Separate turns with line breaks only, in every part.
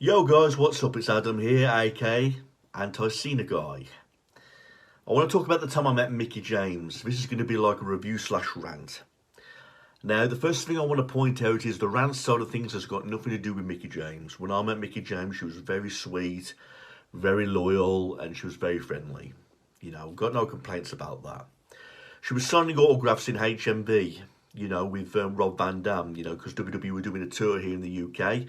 Yo guys, what's up? It's Adam here, aka Anti-Cena Guy. I want to talk about the time I met Mickie James. This is going to be like a review slash rant. Now, the first thing I want to point out is the rant side of things has got nothing to do with Mickie James. When I met Mickie James, she was very sweet, very loyal, and she was very friendly. Got no complaints about that. She was signing autographs in HMV, with Rob Van Dam, because WWE were doing a tour here in the UK.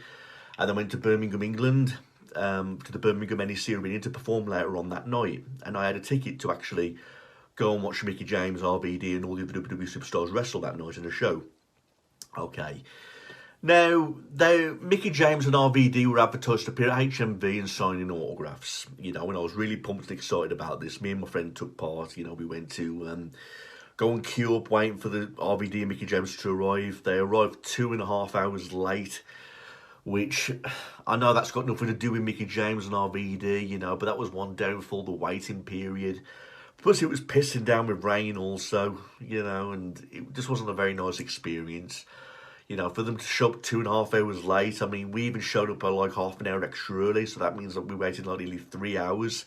And then went to Birmingham, England, to the Birmingham NEC Arena to perform later on that night. And I had a ticket to actually go and watch Mickie James, RVD, and all the other WWE superstars wrestle that night in a show. Okay. Now, Mickie James and RVD were advertised to appear at HMV and signing autographs. And I was really pumped and excited about this. Me and my friend took part. We went to go and queue up waiting for the RVD and Mickie James to arrive. They arrived 2.5 hours late, which I know that's got nothing to do with Mickie James and RVD, but that was one downfall, the waiting period. Plus, it was pissing down with rain also, and it just wasn't a very nice experience. For them to show up 2.5 hours late, I mean, we even showed up at like half an hour extra early, so that means that we waited like nearly 3 hours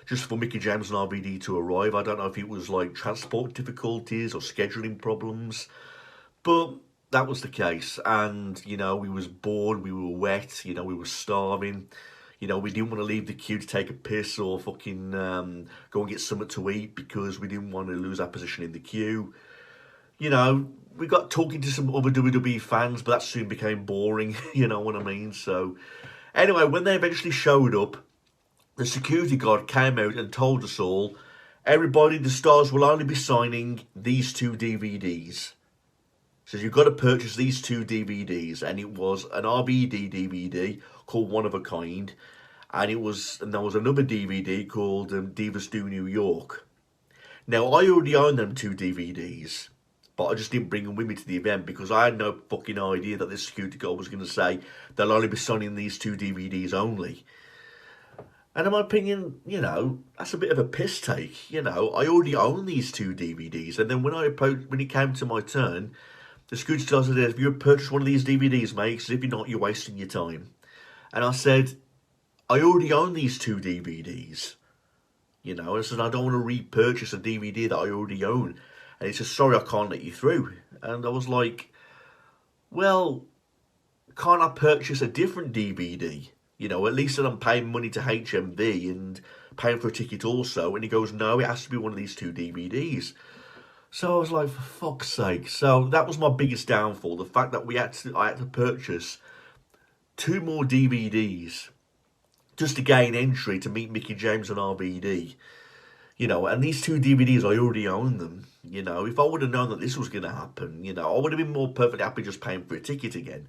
just for Mickie James and RVD to arrive. I don't know if it was like transport difficulties or scheduling problems, but that was the case. And we was bored, we were wet, we were starving, we didn't want to leave the queue to take a piss or fucking go and get something to eat because we didn't want to lose our position in the queue. We got talking to some other WWE fans, but that soon became boring. You know what I mean? So anyway, when they eventually showed up, the security guard came out and told us all, everybody, the stars will only be signing these 2 DVDs. Says you've got to purchase these 2 DVDs, and it was an RVD DVD called One of a Kind, and there was another DVD called Divas Do New York. Now I already own them 2 DVDs, but I just didn't bring them with me to the event because I had no fucking idea that this security guard was going to say they'll only be signing these 2 DVDs only. And in my opinion, that's a bit of a piss take. I already own these 2 DVDs, and then when it came to my turn, the security guard said, "Have you purchased one of these DVDs, mate? Because if you're not, you're wasting your time." And I said, "I already own these 2 DVDs." I said, "I don't want to repurchase a DVD that I already own." And he said, "Sorry, I can't let you through." And I was like, "Well, can't I purchase a different DVD? At least that I'm paying money to HMV and paying for a ticket also." And he goes, "No, it has to be one of these 2 DVDs. So I was like, for fuck's sake. So that was my biggest downfall. The fact that I had to purchase 2 more DVDs just to gain entry to meet Mickie James and RVD. And these 2 DVDs, I already own them. If I would have known that this was going to happen, I would have been more perfectly happy just paying for a ticket again.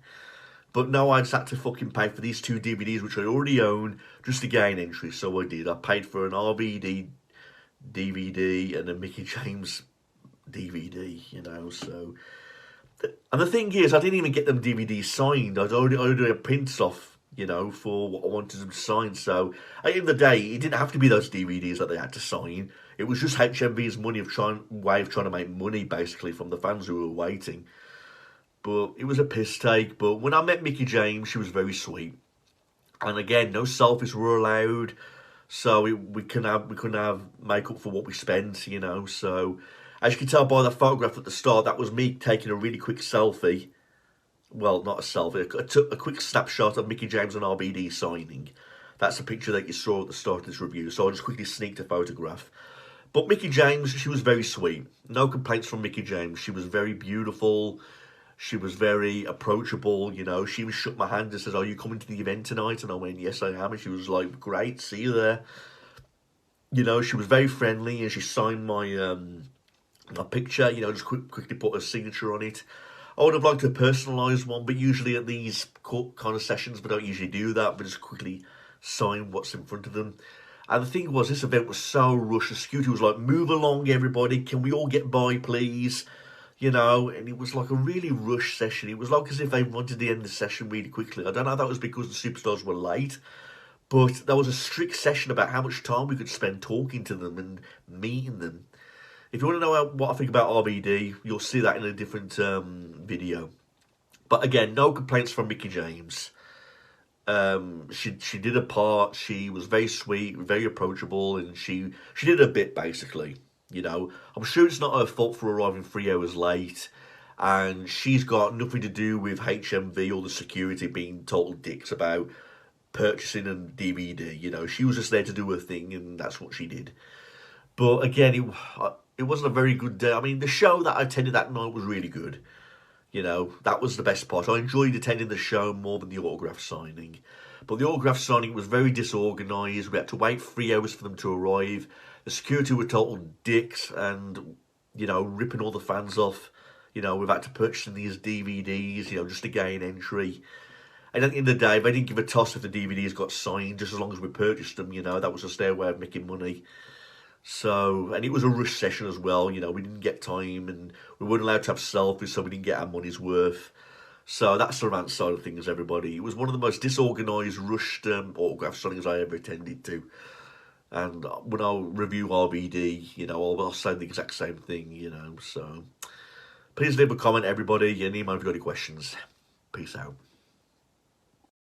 But no, I just had to fucking pay for these 2 DVDs, which I already own, just to gain entry. So I did. I paid for an RVD DVD and a Mickie James DVD, so. And the thing is, I didn't even get them DVDs signed. I'd already had prints off, for what I wanted them to sign. So at the end of the day, it didn't have to be those DVDs that they had to sign. It was just HMV's way of trying to make money, basically, from the fans who were waiting. But it was a piss take. But when I met Mickie James, she was very sweet. And again, no selfies were allowed. So we couldn't have make up for what we spent, so. As you can tell by the photograph at the start, that was me taking a really quick selfie. Well, not a selfie. I took a quick snapshot of Mickie James and RVD signing. That's the picture that you saw at the start of this review. So I just quickly sneaked a photograph. But Mickie James, she was very sweet. No complaints from Mickie James. She was very beautiful. She was very approachable. She even shook my hand and says, "Are you coming to the event tonight?" And I went, "Yes, I am." And she was like, "Great, see you there." She was very friendly, and she signed my picture, just quickly put a signature on it. I would have liked a personalised one, but usually at these kind of sessions, we don't usually do that. We just quickly sign what's in front of them. And the thing was, this event was so rushed. The security was like, "Move along, everybody. Can we all get by, please?" And it was like a really rushed session. It was like as if they wanted to end the session really quickly. I don't know if that was because the superstars were late, but there was a strict session about how much time we could spend talking to them and meeting them. If you want to know what I think about RVD, you'll see that in a different video. But again, no complaints from Mickie James. She did her part. She was very sweet, very approachable, and she did her bit basically. You know, I'm sure it's not her fault for arriving 3 hours late, and she's got nothing to do with HMV or the security being total dicks about purchasing a DVD. You know, she was just there to do her thing, and that's what she did. But again, it wasn't a very good day. I mean, the show that I attended that night was really good. You know, that was the best part. I enjoyed attending the show more than the autograph signing. But the autograph signing was very disorganised. We had to wait 3 hours for them to arrive. The security were total dicks and, you know, ripping all the fans off. You know, we've had to purchase these DVDs, you know, just to gain entry. And at the end of the day, they didn't give a toss if the DVDs got signed, just as long as we purchased them, you know, that was just their way of making money. So, and it was a rush session as well, you know, we didn't get time and we weren't allowed to have selfies, so we didn't get our money's worth. So that's the rant side of things, everybody. It was one of the most disorganised, rushed autograph signings I ever attended to. And when I'll review RBD, you know, I'll say the exact same thing, you know. So please leave a comment, everybody, and email if you've got any questions. Peace out.